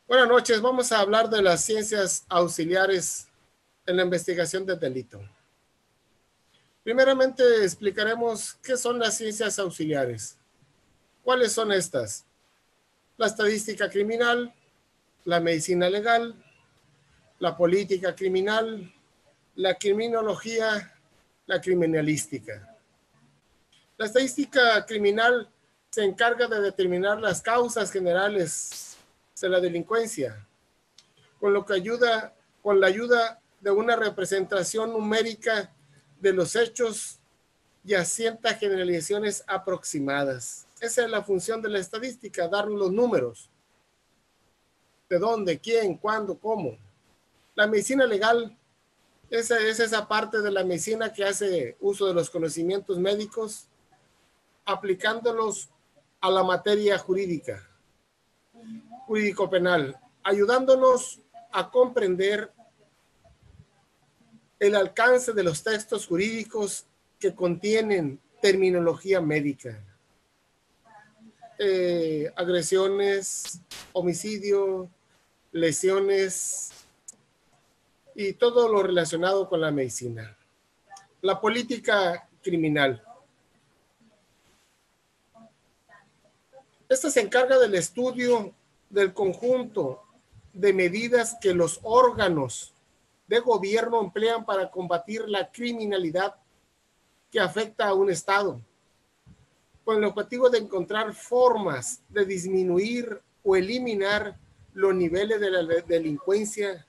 Buenas noches, vamos a hablar de las ciencias auxiliares en la investigación del delito. Primeramente explicaremos qué son las ciencias auxiliares. ¿Cuáles son estas? La estadística criminal, la medicina legal, la política criminal, la criminología, la criminalística. La estadística criminal se encarga de determinar las causas generales de la delincuencia, con la ayuda de una representación numérica de los hechos y asienta generalizaciones aproximadas. Esa es la función de la estadística, dar los números. ¿De dónde? ¿Quién? ¿Cuándo? ¿Cómo? La medicina legal es esa parte de la medicina que hace uso de los conocimientos médicos, aplicándolos a la materia jurídica, jurídico-penal, ayudándonos a comprender el alcance de los textos jurídicos que contienen terminología médica. Agresiones, homicidio, lesiones y todo lo relacionado con la medicina. La política criminal. Esta se encarga del estudio del conjunto de medidas que los órganos de gobierno emplean para combatir la criminalidad que afecta a un estado, con el objetivo de encontrar formas de disminuir o eliminar los niveles de la delincuencia,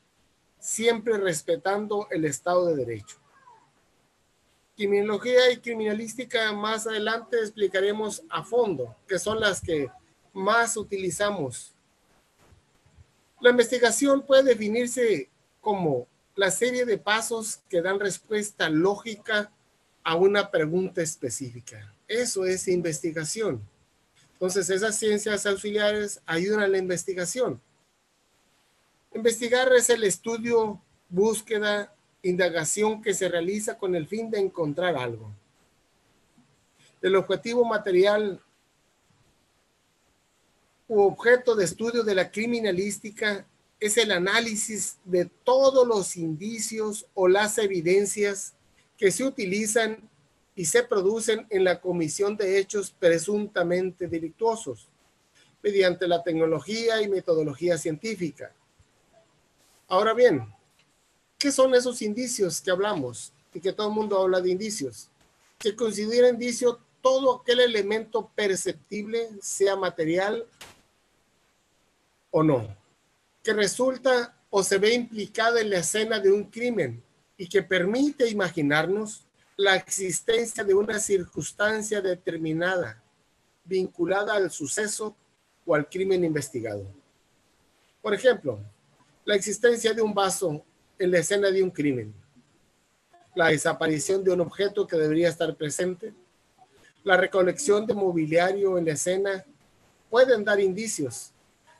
siempre respetando el Estado de Derecho. Criminología y criminalística más adelante explicaremos a fondo, que son las que más utilizamos. La investigación puede definirse como la serie de pasos que dan respuesta lógica a una pregunta específica. Eso es investigación. Entonces, esas ciencias auxiliares ayudan a la investigación. Investigar es el estudio, búsqueda, indagación que se realiza con el fin de encontrar algo. El objetivo material u objeto de estudio de la criminalística es el análisis de todos los indicios o las evidencias que se utilizan y se producen en la comisión de hechos presuntamente delictuosos mediante la tecnología y metodología científica. Ahora bien, ¿qué son esos indicios que hablamos? Y que todo el mundo habla de indicios. Se considera indicio todo aquel elemento perceptible, sea material o no, que resulta o se ve implicada en la escena de un crimen y que permite imaginarnos la existencia de una circunstancia determinada vinculada al suceso o al crimen investigado. Por ejemplo, la existencia de un vaso en la escena de un crimen, la desaparición de un objeto que debería estar presente, la recolección de mobiliario en la escena pueden dar indicios.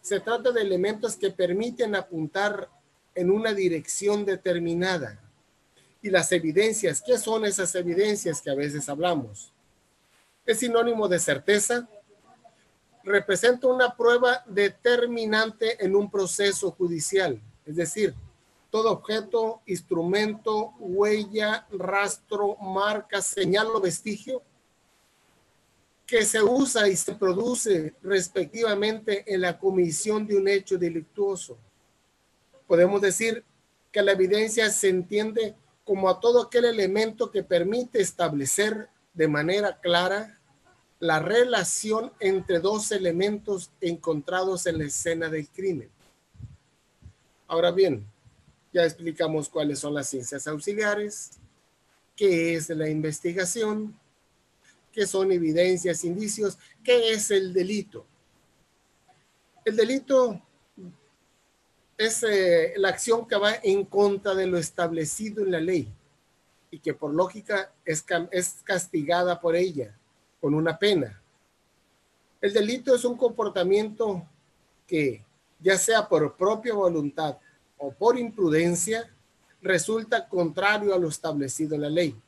Se trata de elementos que permiten apuntar en una dirección determinada. Y las evidencias, ¿qué son esas evidencias que a veces hablamos? Es sinónimo de certeza, representa una prueba determinante en un proceso judicial, es decir, todo objeto, instrumento, huella, rastro, marca, señal o vestigio que se usa y se produce respectivamente en la comisión de un hecho delictuoso. Podemos decir que la evidencia se entiende como a todo aquel elemento que permite establecer de manera clara la relación entre dos elementos encontrados en la escena del crimen. Ahora bien, ya explicamos cuáles son las ciencias auxiliares, qué es la investigación, qué son evidencias, indicios, qué es el delito. El delito es la acción que va en contra de lo establecido en la ley y que por lógica es castigada por ella con una pena. El delito es un comportamiento que, ya sea por propia voluntad o por imprudencia, resulta contrario a lo establecido en la ley.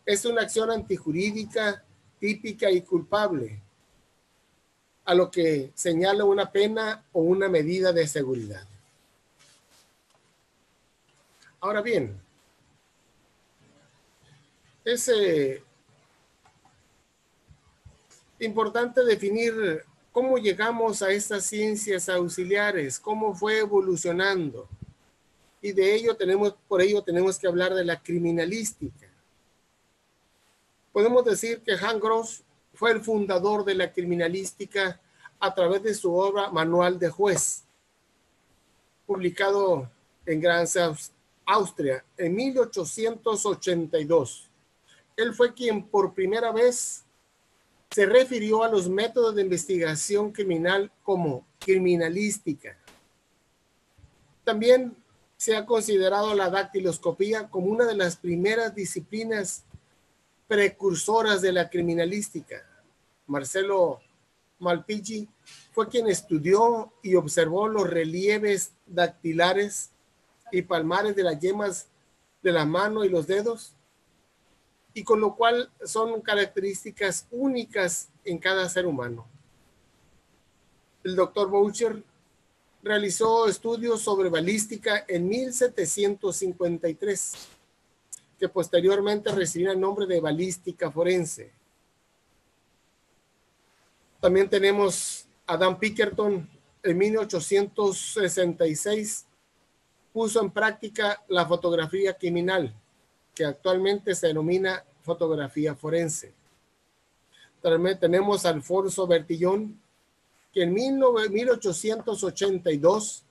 Es una acción antijurídica, típica y culpable. a lo que señala una pena o una medida de seguridad. Ahora bien, es importante definir cómo llegamos a estas ciencias auxiliares, cómo fue evolucionando. Y por ello tenemos que hablar de la criminalística. Podemos decir que Hans Gross fue el fundador de la criminalística a través de su obra Manual de Juez, publicado en Graz, Austria, en 1882. Él fue quien por primera vez se refirió a los métodos de investigación criminal como criminalística. También se ha considerado la dactiloscopía como una de las primeras disciplinas precursoras de la criminalística. Marcelo Malpighi fue quien estudió y observó los relieves dactilares y palmares de las yemas de la mano y los dedos, y con lo cual son características únicas en cada ser humano. El doctor Boucher realizó estudios sobre balística en 1753, que posteriormente recibió el nombre de balística forense. También tenemos a Dan Pinkerton, en 1866, puso en práctica la fotografía criminal, que actualmente se denomina fotografía forense. También tenemos a Alfonso Bertillon, que en 1882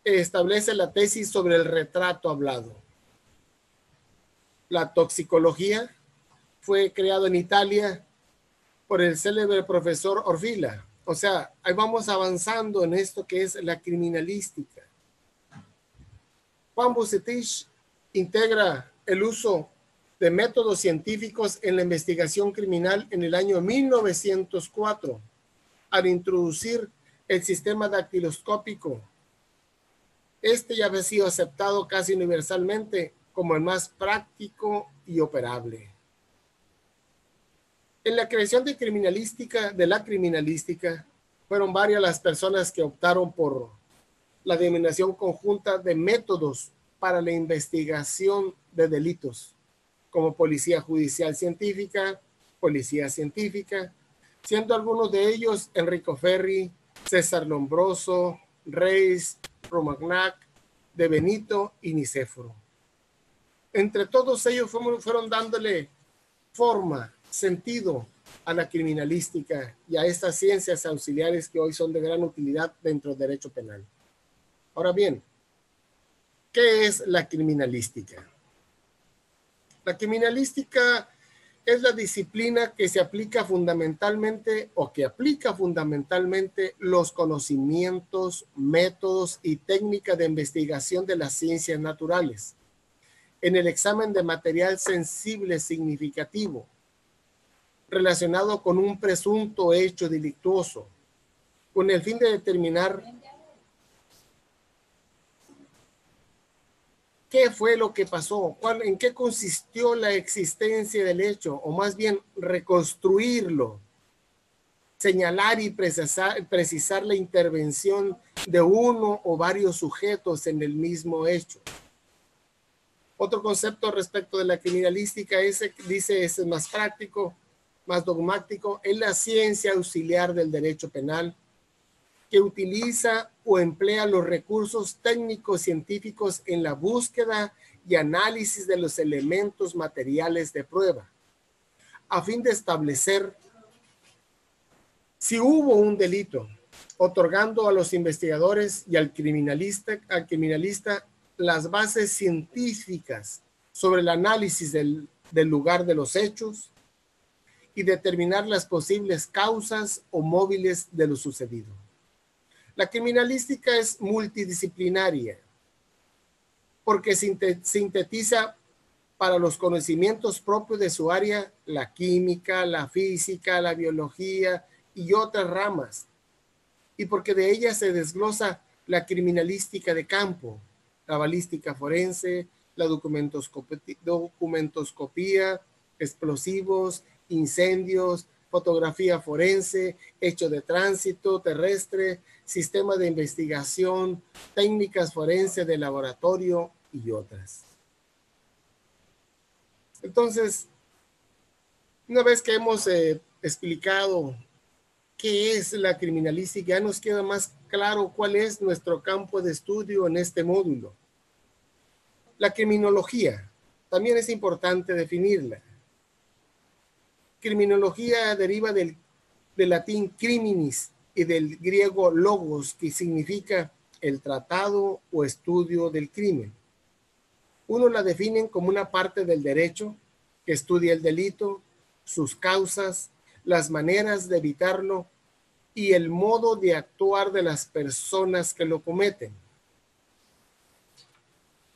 establece la tesis sobre el retrato hablado. La toxicología fue creada en Italia por el célebre profesor Orfila. O sea, ahí vamos avanzando en esto que es la criminalística. Juan Bucetich integra el uso de métodos científicos en la investigación criminal en el año 1904 al introducir el sistema dactiloscópico. Este ya había sido aceptado casi universalmente como el más práctico y operable. En la creación de la criminalística, fueron varias las personas que optaron por la denominación conjunta de métodos para la investigación de delitos, como policía judicial científica, policía científica, siendo algunos de ellos Enrico Ferri, César Lombroso, Reis, Romagnac, De Benito y Nicéforo. Entre todos ellos fueron dándole forma, sentido a la criminalística y a estas ciencias auxiliares que hoy son de gran utilidad dentro del derecho penal. Ahora bien, ¿qué es la criminalística? La criminalística es la disciplina que se aplica fundamentalmente o que aplica fundamentalmente los conocimientos, métodos y técnicas de investigación de las ciencias naturales en el examen de material sensible significativo relacionado con un presunto hecho delictuoso, con el fin de determinar qué fue lo que pasó, en qué consistió la existencia del hecho, o más bien reconstruirlo, señalar y precisar la intervención de uno o varios sujetos en el mismo hecho. Otro concepto respecto de la criminalística es más práctico, más dogmático, es la ciencia auxiliar del derecho penal que utiliza o emplea los recursos técnicos científicos en la búsqueda y análisis de los elementos materiales de prueba, a fin de establecer si hubo un delito, otorgando a los investigadores y al criminalista las bases científicas sobre el análisis del lugar de los hechos y determinar las posibles causas o móviles de lo sucedido. La criminalística es multidisciplinaria porque sintetiza para los conocimientos propios de su área la química, la física, la biología y otras ramas, y porque de ella se desglosa la criminalística de campo, la balística forense, la documentoscopía, explosivos, incendios, fotografía forense, hecho de tránsito terrestre, sistema de investigación, técnicas forenses de laboratorio y otras. Entonces, una vez que hemos explicado qué es la criminalística, ya nos queda más claro cuál es nuestro campo de estudio en este módulo. La criminología, también es importante definirla. Criminología deriva del latín criminis y del griego logos, que significa el tratado o estudio del crimen. Uno la definen como una parte del derecho que estudia el delito, sus causas, las maneras de evitarlo y el modo de actuar de las personas que lo cometen.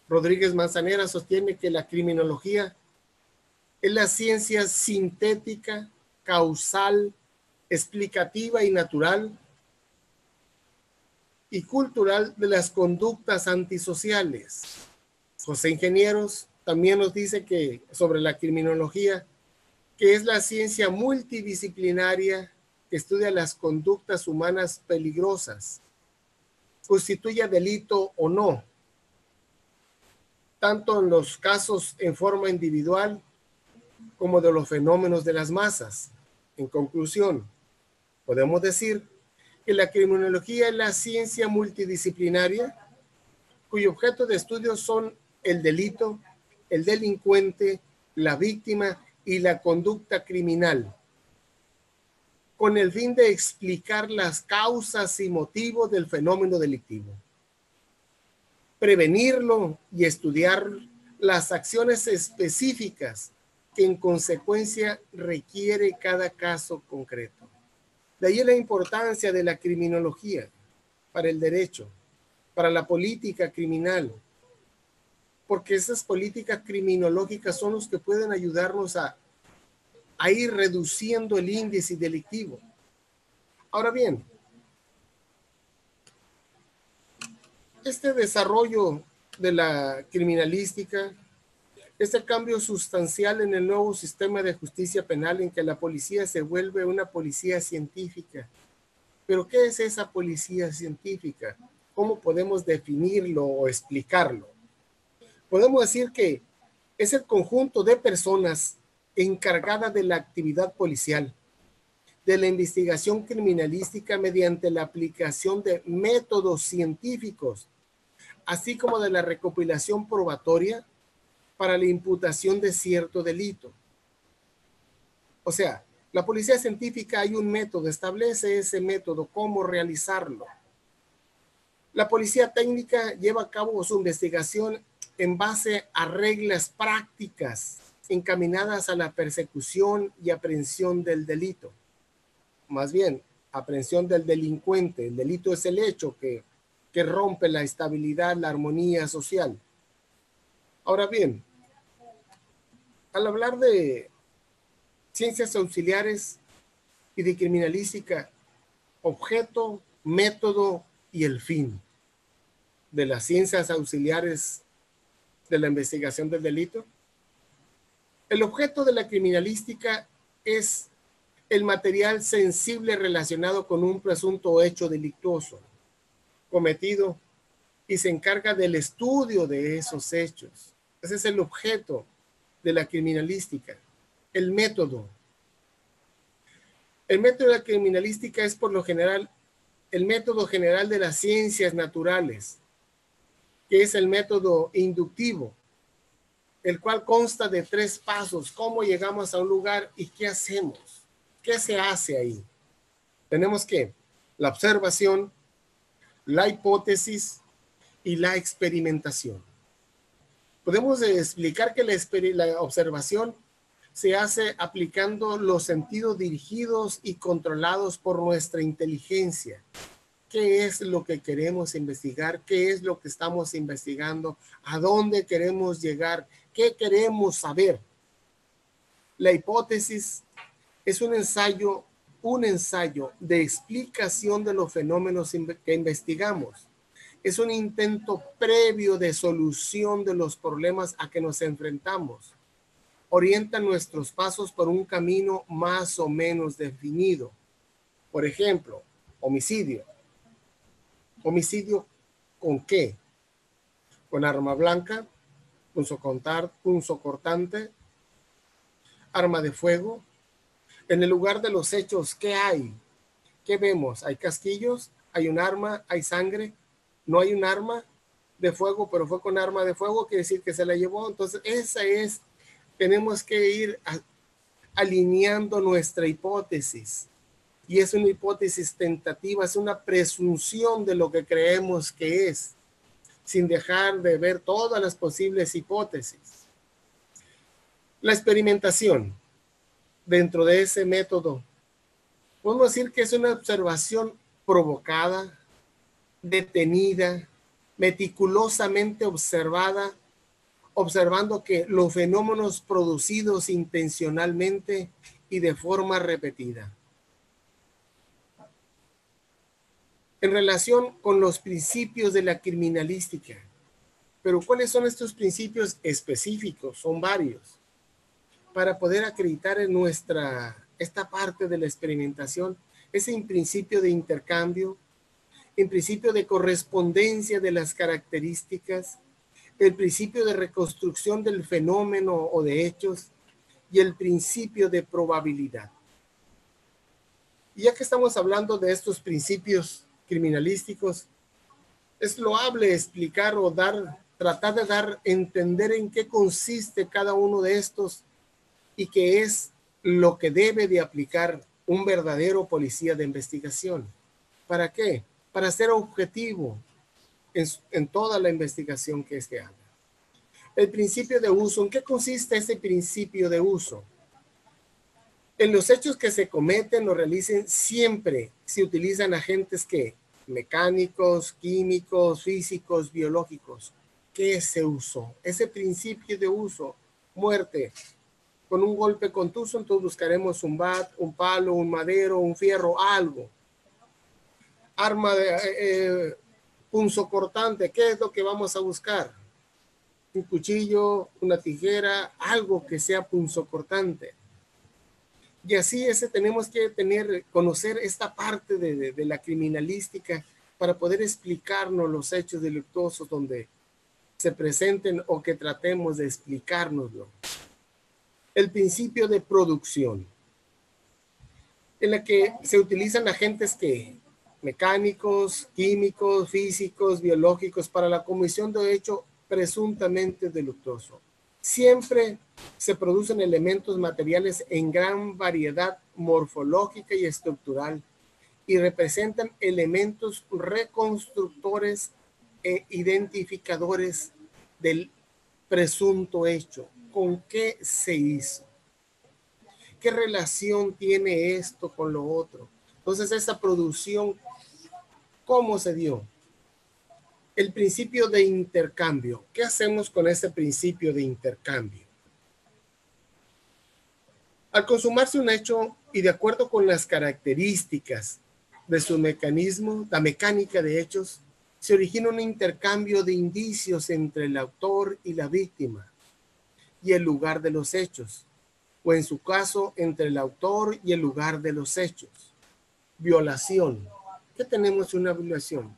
Rodríguez Manzanera sostiene que la criminología es la ciencia sintética, causal, explicativa y natural y cultural de las conductas antisociales. José Ingenieros también nos dice que sobre la criminología, que es la ciencia multidisciplinaria que estudia las conductas humanas peligrosas, constituya delito o no, tanto en los casos en forma individual como de los fenómenos de las masas. En conclusión, podemos decir que la criminología es la ciencia multidisciplinaria cuyo objeto de estudio son el delito, el delincuente, la víctima y la conducta criminal, con el fin de explicar las causas y motivos del fenómeno delictivo, prevenirlo y estudiar las acciones específicas que en consecuencia requiere cada caso concreto. De ahí la importancia de la criminología para el derecho, para la política criminal, porque esas políticas criminológicas son los que pueden ayudarnos a ir reduciendo el índice delictivo. Ahora bien, este desarrollo de la criminalística, este cambio sustancial en el nuevo sistema de justicia penal en que la policía se vuelve una policía científica. ¿Pero qué es esa policía científica? ¿Cómo podemos definirlo o explicarlo? Podemos decir que es el conjunto de personas encargadas de la actividad policial, de la investigación criminalística mediante la aplicación de métodos científicos, así como de la recopilación probatoria para la imputación de cierto delito. O sea, la policía científica hay un método, establece ese método, cómo realizarlo. La policía técnica lleva a cabo su investigación en base a reglas prácticas encaminadas a la persecución y aprehensión del delito. Más bien, aprehensión del delincuente. El delito es el hecho que rompe la estabilidad, la armonía social. Ahora bien, al hablar de ciencias auxiliares y de criminalística, objeto, método y el fin de las ciencias auxiliares de la investigación del delito. El objeto de la criminalística es el material sensible relacionado con un presunto hecho delictuoso cometido y se encarga del estudio de esos hechos. Ese es el objeto de la criminalística. El método. El método de la criminalística es por lo general el método general de las ciencias naturales, que es el método inductivo, el cual consta de 3 pasos. ¿Cómo llegamos a un lugar y qué hacemos? ¿Qué se hace ahí? Tenemos que la observación, la hipótesis y la experimentación. Podemos explicar que la observación se hace aplicando los sentidos dirigidos y controlados por nuestra inteligencia. ¿Qué es lo que queremos investigar? ¿Qué es lo que estamos investigando? ¿A dónde queremos llegar? ¿Qué queremos saber? La hipótesis es un ensayo de explicación de los fenómenos que investigamos. Es un intento previo de solución de los problemas a que nos enfrentamos. orientan nuestros pasos por un camino más o menos definido. Por ejemplo, homicidio. ¿Homicidio con qué? Con arma blanca, punzocortante, arma de fuego. En el lugar de los hechos, ¿qué hay? ¿Qué vemos? ¿Hay casquillos? ¿Hay un arma? ¿Hay sangre? ¿No hay un arma de fuego, pero fue con arma de fuego? Quiere decir que se la llevó. Entonces, tenemos que ir alineando nuestra hipótesis. Y es una hipótesis tentativa, es una presunción de lo que creemos que es, sin dejar de ver todas las posibles hipótesis. La experimentación, dentro de ese método, podemos decir que es una observación provocada, detenida, meticulosamente observada, observando que los fenómenos producidos intencionalmente y de forma repetida. En relación con los principios de la criminalística. Pero ¿cuáles son estos principios específicos? Son varios. Para poder acreditar en esta parte de la experimentación, es el principio de intercambio, el principio de correspondencia de las características, el principio de reconstrucción del fenómeno o de hechos y el principio de probabilidad. Y ya que estamos hablando de estos principios criminalísticos, es loable explicar o tratar de entender en qué consiste cada uno de estos y qué es lo que debe de aplicar un verdadero policía de investigación. ¿Para qué? Para ser objetivo en toda la investigación que se haga. El principio de uso. ¿En qué consiste ese principio de uso? En los hechos que se cometen o realicen siempre se utilizan agentes que mecánicos, químicos, físicos, biológicos. ¿Qué se usó? Ese principio de uso, muerte, con un golpe contuso, entonces buscaremos un bat, un palo, un madero, un fierro, algo. Arma de punzocortante, ¿qué es lo que vamos a buscar? Un cuchillo, una tijera, algo que sea punzocortante. Y así tenemos que conocer esta parte de la criminalística para poder explicarnos los hechos delictuosos donde se presenten o que tratemos de explicárnoslo. El principio de producción, en la que se utilizan agentes mecánicos, químicos, físicos, biológicos para la comisión de hecho presuntamente delictuoso. Siempre se producen elementos materiales en gran variedad morfológica y estructural y representan elementos reconstructores e identificadores del presunto hecho. ¿Con qué se hizo? ¿Qué relación tiene esto con lo otro? Entonces, esa producción, ¿cómo se dio? El principio de intercambio. ¿Qué hacemos con ese principio de intercambio? Al consumarse un hecho y de acuerdo con las características de su mecanismo, la mecánica de hechos, se origina un intercambio de indicios entre el autor y la víctima y el lugar de los hechos, o en su caso, entre el autor y el lugar de los hechos. Violación. ¿Qué tenemos en una violación?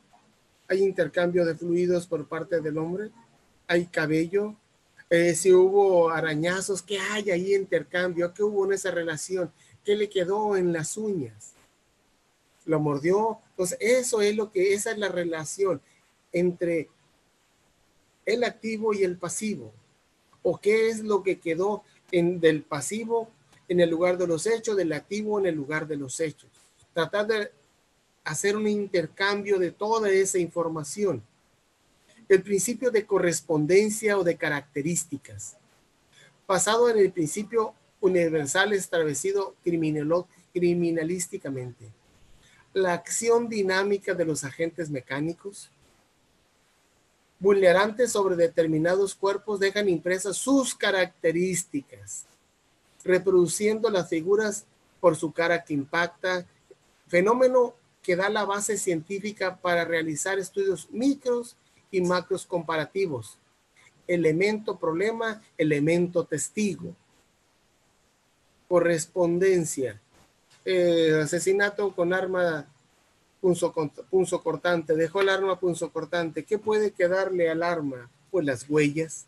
Hay intercambio de fluidos por parte del hombre, hay cabello, si hubo arañazos, ¿qué hay ahí intercambio? ¿Qué hubo en esa relación? ¿Qué le quedó en las uñas? ¿Lo mordió? Entonces, esa es la relación entre el activo y el pasivo. ¿O qué es lo que quedó del pasivo en el lugar de los hechos, del activo en el lugar de los hechos? Tratar de hacer un intercambio de toda esa información. El principio de correspondencia o de características, basado en el principio universal establecido criminalísticamente. La acción dinámica de los agentes mecánicos, vulnerantes sobre determinados cuerpos, dejan impresas sus características, reproduciendo las figuras por su cara que impacta, fenómeno que da la base científica para realizar estudios micros y macros comparativos. Elemento problema, elemento testigo. correspondencia, asesinato con arma punzocortante, dejó el arma punzocortante. ¿Qué puede quedarle al arma? Pues las huellas,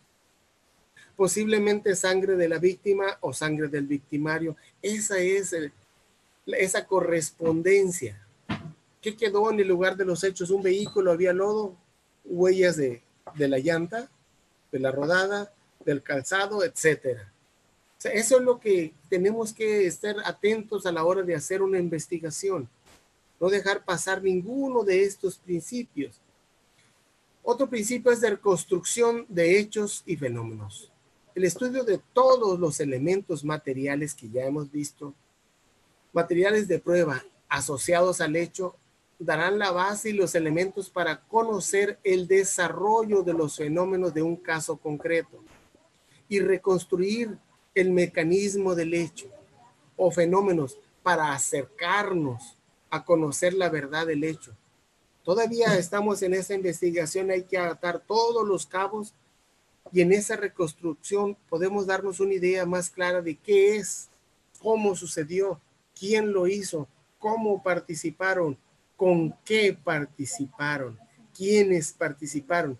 posiblemente sangre de la víctima o sangre del victimario. Esa es esa correspondencia. ¿Qué quedó en el lugar de los hechos? Un vehículo, había lodo, huellas de la llanta, de la rodada, del calzado, etcétera. O sea, eso es lo que tenemos que estar atentos a la hora de hacer una investigación. No dejar pasar ninguno de estos principios. Otro principio es de reconstrucción de hechos y fenómenos. El estudio de todos los elementos materiales que ya hemos visto, materiales de prueba asociados al hecho, darán la base y los elementos para conocer el desarrollo de los fenómenos de un caso concreto y reconstruir el mecanismo del hecho o fenómenos para acercarnos a conocer la verdad del hecho. Todavía estamos en esa investigación, hay que atar todos los cabos y en esa reconstrucción podemos darnos una idea más clara de qué es, cómo sucedió, quién lo hizo, cómo participaron, con qué participaron, quiénes participaron.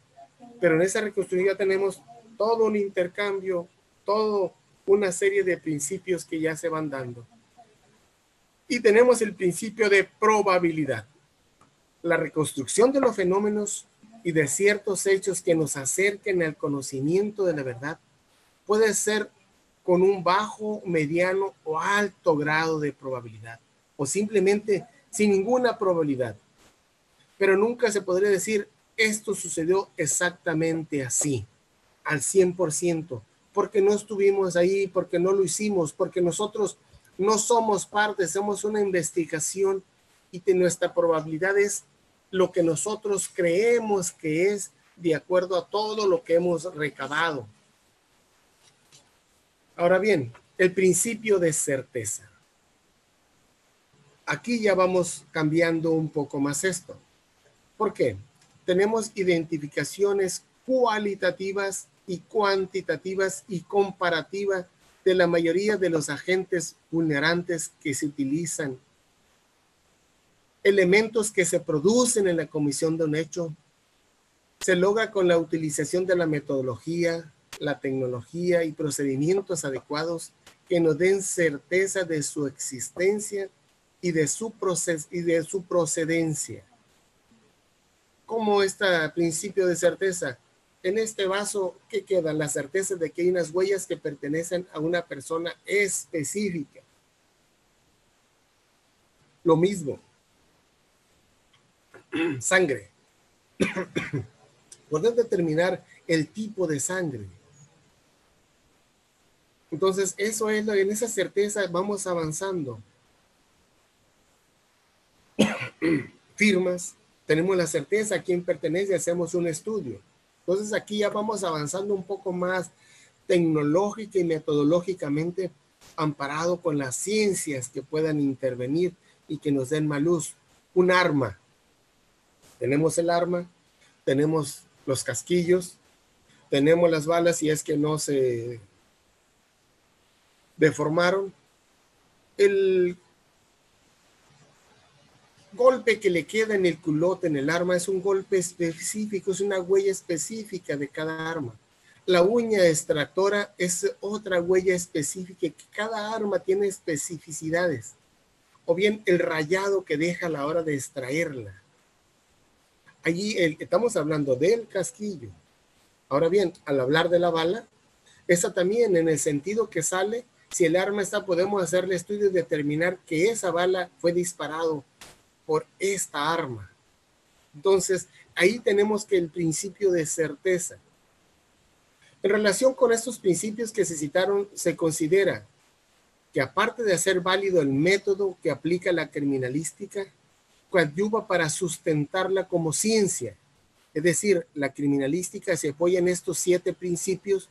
Pero en esa reconstrucción ya tenemos todo un intercambio, toda una serie de principios que ya se van dando. Y tenemos el principio de probabilidad. La reconstrucción de los fenómenos y de ciertos hechos que nos acerquen al conocimiento de la verdad puede ser con un bajo, mediano o alto grado de probabilidad, o simplemente sin ninguna probabilidad. Pero nunca se podría decir esto sucedió exactamente así, al 100%, porque no estuvimos ahí, porque no lo hicimos, porque nosotros no somos parte, hacemos una investigación y nuestra probabilidad es lo que nosotros creemos que es de acuerdo a todo lo que hemos recabado. Ahora bien, el principio de certeza. Aquí ya vamos cambiando un poco más esto. ¿Por qué? Tenemos identificaciones cualitativas y cuantitativas y comparativas de la mayoría de los agentes vulnerantes que se utilizan, elementos que se producen en la comisión de un hecho, se logra con la utilización de la metodología, la tecnología y procedimientos adecuados que nos den certeza de su existencia y de su procedencia. ¿Cómo está el principio de certeza? En este vaso, ¿qué queda? La certeza de que hay unas huellas que pertenecen a una persona específica. Lo mismo. Sangre. Poder determinar el tipo de sangre. Entonces, eso es en esa certeza vamos avanzando. Firmas, tenemos la certeza a quién pertenece, hacemos un estudio. Entonces, aquí ya vamos avanzando un poco más tecnológica y metodológicamente amparado con las ciencias que puedan intervenir y que nos den más luz. Un arma. Tenemos el arma, tenemos los casquillos, tenemos las balas si es que no se deformaron. El golpe que le queda en el culote, en el arma, es un golpe específico, es una huella específica de cada arma. La uña extractora es otra huella específica, que cada arma tiene especificidades. O bien el rayado que deja a la hora de extraerla. Allí estamos hablando del casquillo. Ahora bien, al hablar de la bala, esa también en el sentido que sale, si el arma está, podemos hacerle estudios y determinar que esa bala fue disparado por esta arma. Entonces, ahí tenemos que el principio de certeza. En relación con estos principios que se citaron, se considera que aparte de hacer válido el método que aplica la criminalística, coadyuva para sustentarla como ciencia. Es decir, la criminalística se apoya en estos 7 principios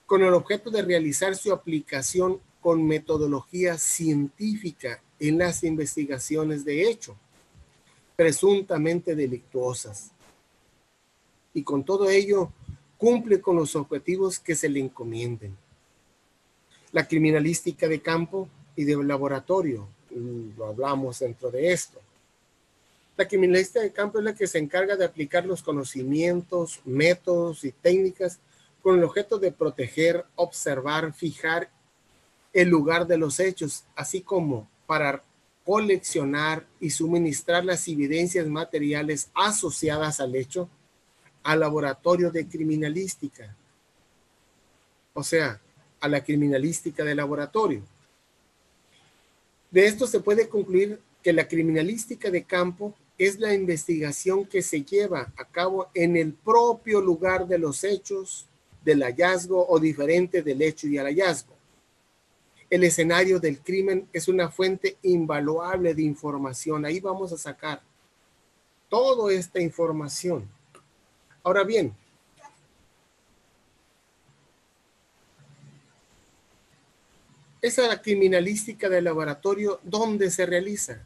con el objeto de realizar su aplicación con metodología científica en las investigaciones de hecho, presuntamente delictuosas. Y con todo ello, cumple con los objetivos que se le encomienden. La criminalística de campo y de laboratorio. Lo hablamos dentro de esto. La criminalística de campo es la que se encarga de aplicar los conocimientos, métodos y técnicas con el objeto de proteger, observar, fijar el lugar de los hechos, así como para coleccionar y suministrar las evidencias materiales asociadas al hecho al laboratorio de criminalística, o sea, a la criminalística de laboratorio. De esto se puede concluir que la criminalística de campo es la investigación que se lleva a cabo en el propio lugar de los hechos, del hallazgo o diferente del hecho y al hallazgo. El escenario del crimen es una fuente invaluable de información. Ahí vamos a sacar toda esta información. Ahora bien, esa es la criminalística del laboratorio, ¿dónde se realiza?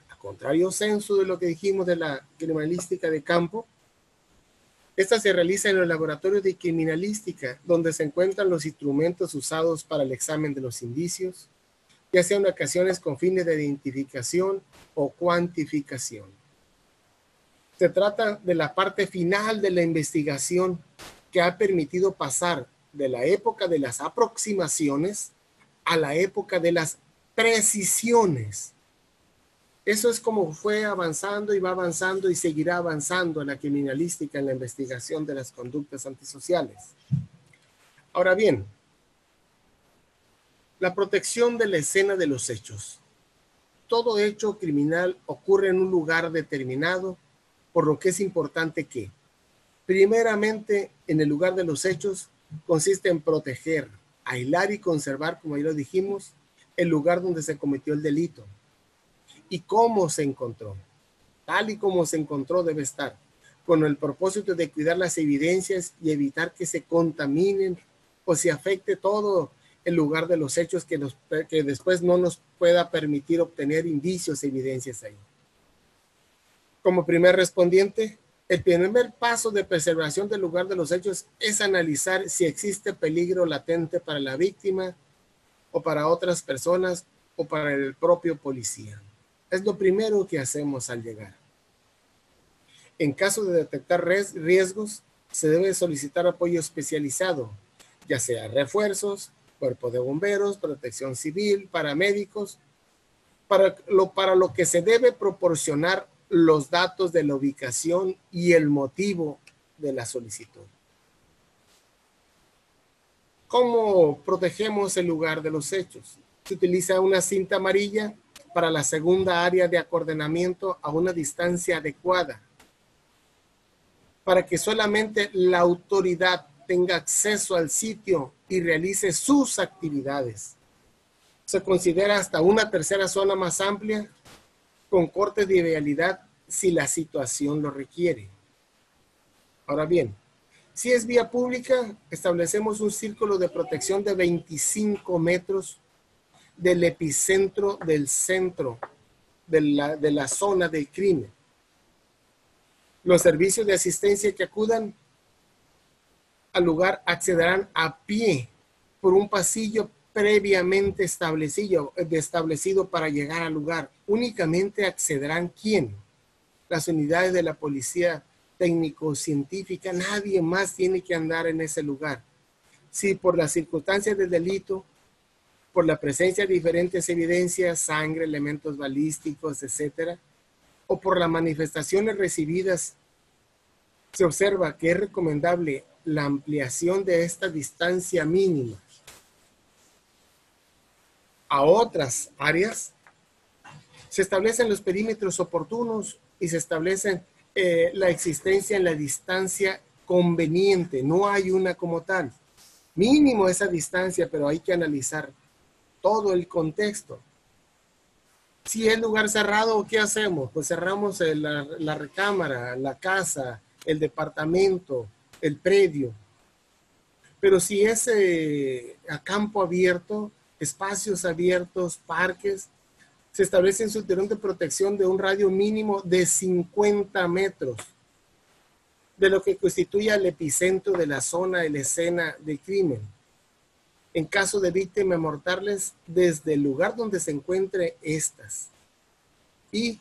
A contrario censo de lo que dijimos de la criminalística de campo, esta se realiza en los laboratorios de criminalística, donde se encuentran los instrumentos usados para el examen de los indicios, ya sea en ocasiones con fines de identificación o cuantificación. Se trata de la parte final de la investigación que ha permitido pasar de la época de las aproximaciones a la época de las precisiones. Eso es como fue avanzando y va avanzando y seguirá avanzando en la criminalística, en la investigación de las conductas antisociales. Ahora bien, la protección de la escena de los hechos. Todo hecho criminal ocurre en un lugar determinado, por lo que es importante que, primeramente, en el lugar de los hechos, consiste en proteger, aislar y conservar, como ya lo dijimos, el lugar donde se cometió el delito. ¿Y cómo se encontró? Tal y como se encontró debe estar, con el propósito de cuidar las evidencias y evitar que se contaminen o se afecte todo el lugar de los hechos que después no nos pueda permitir obtener indicios e evidencias ahí. Como primer respondiente, el primer paso de preservación del lugar de los hechos es analizar si existe peligro latente para la víctima o para otras personas o para el propio policía. Es lo primero que hacemos al llegar. En caso de detectar riesgos, se debe solicitar apoyo especializado, ya sea refuerzos, cuerpo de bomberos, protección civil, paramédicos, para lo que se debe proporcionar los datos de la ubicación y el motivo de la solicitud. ¿Cómo protegemos el lugar de los hechos? Se utiliza una cinta amarilla para la segunda área de acordenamiento a una distancia adecuada, para que solamente la autoridad tenga acceso al sitio y realice sus actividades. Se considera hasta una tercera zona más amplia con cortes de vialidad si la situación lo requiere. Ahora bien, si es vía pública, establecemos un círculo de protección de 25 metros del epicentro del centro de la zona del crimen. Los servicios de asistencia que acudan al lugar accederán a pie por un pasillo previamente establecido para llegar al lugar. Únicamente accederán ¿quién? Las unidades de la policía técnico-científica. Nadie más tiene que andar en ese lugar. Si por las circunstancias del delito, por la presencia de diferentes evidencias, sangre, elementos balísticos, etcétera, o por las manifestaciones recibidas, se observa que es recomendable la ampliación de esta distancia mínima a otras áreas, se establecen los perímetros oportunos y se establece la existencia en la distancia conveniente. No hay una como tal. Mínimo esa distancia, pero hay que analizar todo el contexto. Si es lugar cerrado, ¿qué hacemos? Pues cerramos la recámara, la casa, el departamento, el predio. Pero si es a campo abierto, espacios abiertos, parques, se establece en su terreno de protección de un radio mínimo de 50 metros de lo que constituye el epicentro de la zona de la escena del crimen. en caso de víctimas mortales desde el lugar donde se encuentre estas. Y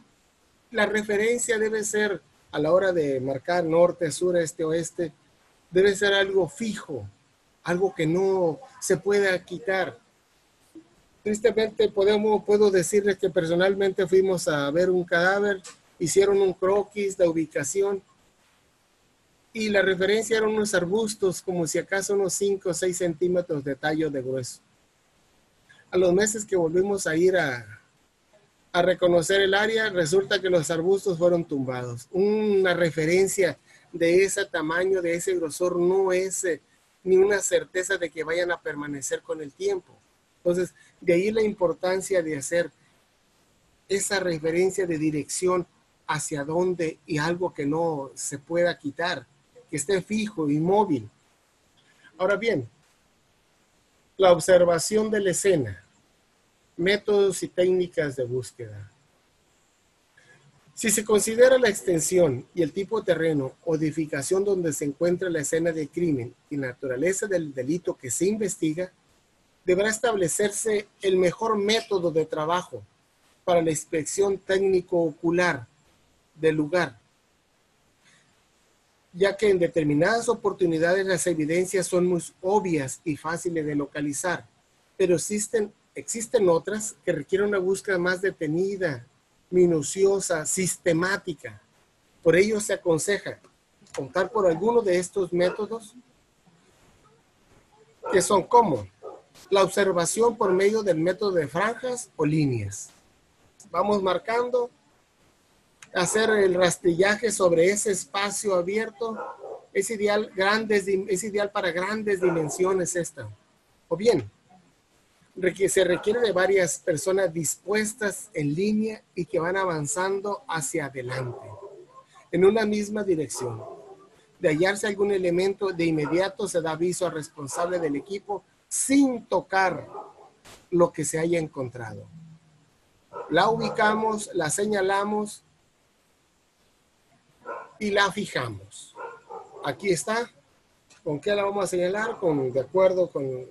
la referencia debe ser, a la hora de marcar norte, sur, este, oeste, debe ser algo fijo, algo que no se pueda quitar. Tristemente puedo decirles que personalmente fuimos a ver un cadáver, hicieron un croquis de ubicación y la referencia eran unos arbustos, como si acaso unos 5 o 6 centímetros de tallo de grueso. A los meses que volvimos a ir a reconocer el área, resulta que los arbustos fueron tumbados. Una referencia de ese tamaño, de ese grosor, no es ni una certeza de que vayan a permanecer con el tiempo. Entonces, de ahí la importancia de hacer esa referencia de dirección hacia dónde y algo que no se pueda quitar, que esté fijo, inmóvil. Ahora bien, la observación de la escena, métodos y técnicas de búsqueda. Si se considera la extensión y el tipo de terreno o edificación donde se encuentra la escena del crimen y la naturaleza del delito que se investiga, deberá establecerse el mejor método de trabajo para la inspección técnico-ocular del lugar, ya que en determinadas oportunidades las evidencias son muy obvias y fáciles de localizar, pero existen otras que requieren una búsqueda más detenida, minuciosa, sistemática. Por ello se aconseja contar por alguno de estos métodos, que son como la observación por medio del método de franjas o líneas. Vamos marcando, hacer el rastrillaje sobre ese espacio abierto. Es ideal para grandes dimensiones esta. O bien, se requiere de varias personas dispuestas en línea y que van avanzando hacia adelante, en una misma dirección. De hallarse algún elemento, de inmediato se da aviso al responsable del equipo sin tocar lo que se haya encontrado. La ubicamos, la señalamos y la fijamos. Aquí está. ¿Con qué la vamos a señalar? De acuerdo con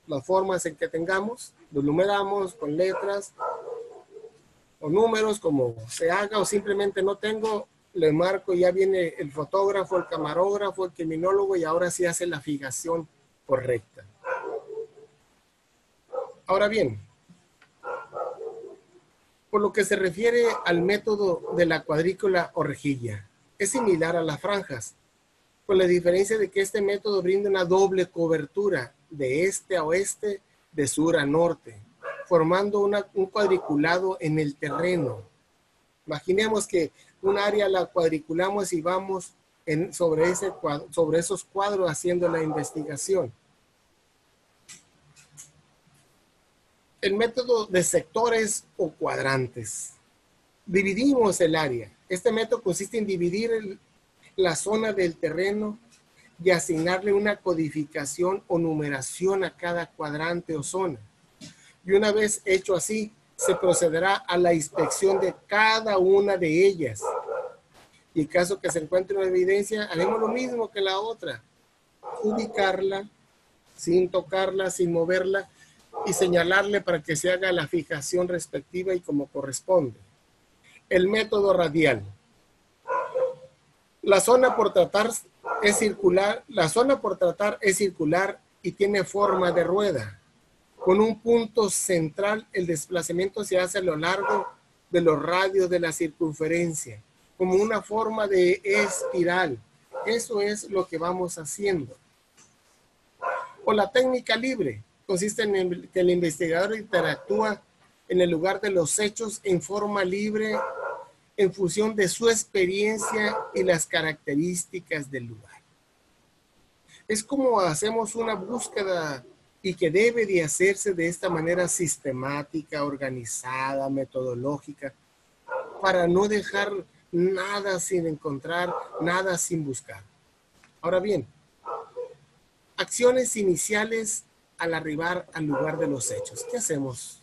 las formas en que tengamos. Lo numeramos con letras o números, como se haga, o simplemente no tengo, le marco y ya viene el fotógrafo, el camarógrafo, el criminólogo, y ahora sí hace la fijación correcta. Ahora bien, por lo que se refiere al método de la cuadrícula o rejilla, es similar a las franjas, con la diferencia de que este método brinda una doble cobertura de este a oeste, de sur a norte, formando un cuadriculado en el terreno. Imaginemos que un área la cuadriculamos y vamos sobre esos cuadros haciendo la investigación. El método de sectores o cuadrantes. Dividimos el área. Este método consiste en dividir la zona del terreno y asignarle una codificación o numeración a cada cuadrante o zona. Y una vez hecho así, se procederá a la inspección de cada una de ellas. Y en caso que se encuentre una evidencia, haremos lo mismo que la otra. Ubicarla, sin tocarla, sin moverla, y señalarle para que se haga la fijación respectiva y como corresponde. El método radial. La zona por tratar es circular y tiene forma de rueda. Con un punto central, el desplazamiento se hace a lo largo de los radios de la circunferencia, como una forma de espiral. Eso es lo que vamos haciendo. O la técnica libre. Consiste en que el investigador interactúa en el lugar de los hechos en forma libre en función de su experiencia y las características del lugar. Es como hacemos una búsqueda y que debe de hacerse de esta manera sistemática, organizada, metodológica, para no dejar nada sin encontrar, nada sin buscar. Ahora bien, acciones iniciales al arribar al lugar de los hechos. ¿Qué hacemos?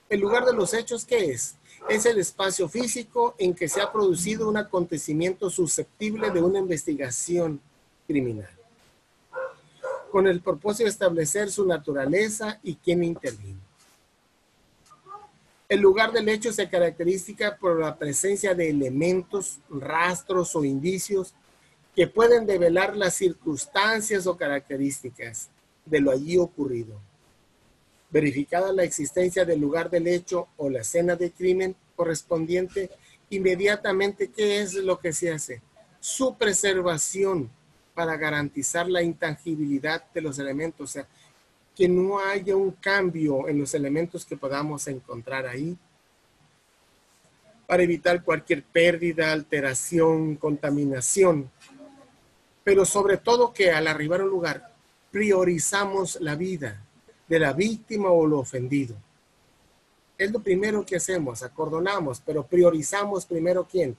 El lugar de los hechos, ¿qué es? Es el espacio físico en que se ha producido un acontecimiento susceptible de una investigación criminal. con el propósito de establecer su naturaleza y quién intervino. El lugar del hecho se caracteriza por la presencia de elementos, rastros o indicios que pueden develar las circunstancias o características de lo allí ocurrido. Verificada la existencia del lugar del hecho o la escena de crimen correspondiente, inmediatamente, ¿qué es lo que se hace? Su preservación para garantizar la intangibilidad de los elementos, o sea, que no haya un cambio en los elementos que podamos encontrar ahí, para evitar cualquier pérdida, alteración, contaminación. Pero sobre todo que al arribar a un lugar, priorizamos la vida de la víctima o lo ofendido. Es lo primero que hacemos, acordonamos, pero priorizamos primero ¿quién?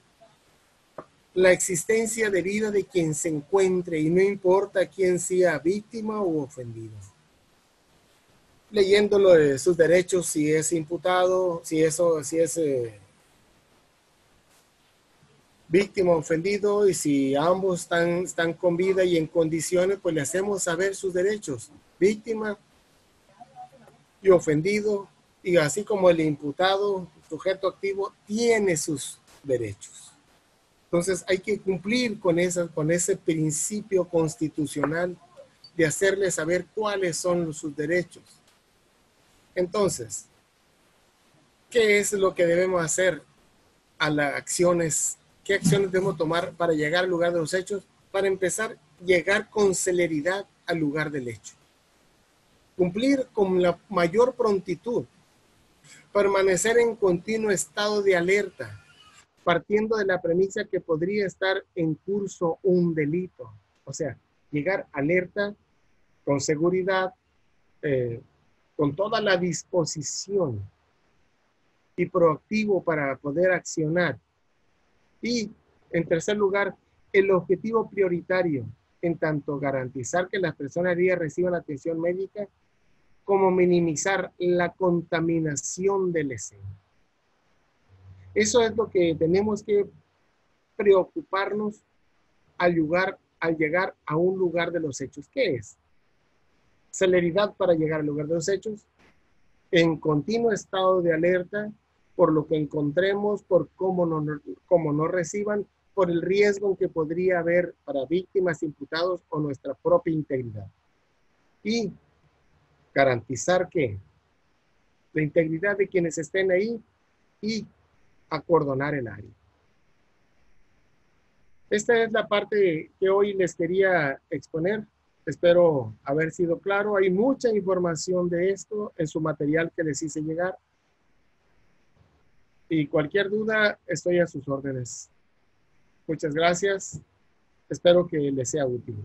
La existencia de vida de quien se encuentre y no importa quién sea víctima o ofendido. Leyéndolo de sus derechos, si es imputado, si es víctima o ofendido, y si ambos están con vida y en condiciones, pues le hacemos saber sus derechos, víctima y ofendido, y así como el imputado, sujeto activo, tiene sus derechos. Entonces hay que cumplir con ese principio constitucional de hacerle saber cuáles son sus derechos. Entonces, ¿qué es lo que debemos hacer a las acciones? ¿Qué acciones debemos tomar para llegar al lugar de los hechos? Para empezar, llegar con celeridad al lugar del hecho. Cumplir con la mayor prontitud. Permanecer en continuo estado de alerta, partiendo de la premisa que podría estar en curso un delito. O sea, llegar alerta, con seguridad, con toda la disposición y proactivo para poder accionar. Y, en tercer lugar, el objetivo prioritario, en tanto garantizar que las personas heridas reciban atención médica, como minimizar la contaminación de la escena. Eso es lo que tenemos que preocuparnos al llegar a un lugar de los hechos. ¿Qué es? Celeridad para llegar al lugar de los hechos, en continuo estado de alerta por lo que encontremos, por cómo nos reciban, por el riesgo que podría haber para víctimas, imputados o nuestra propia integridad. Y garantizar que la integridad de quienes estén ahí y acordonar el área. Esta es la parte que hoy les quería exponer. Espero haber sido claro. Hay mucha información de esto en su material que les hice llegar. Y cualquier duda, estoy a sus órdenes. Muchas gracias. Espero que les sea útil.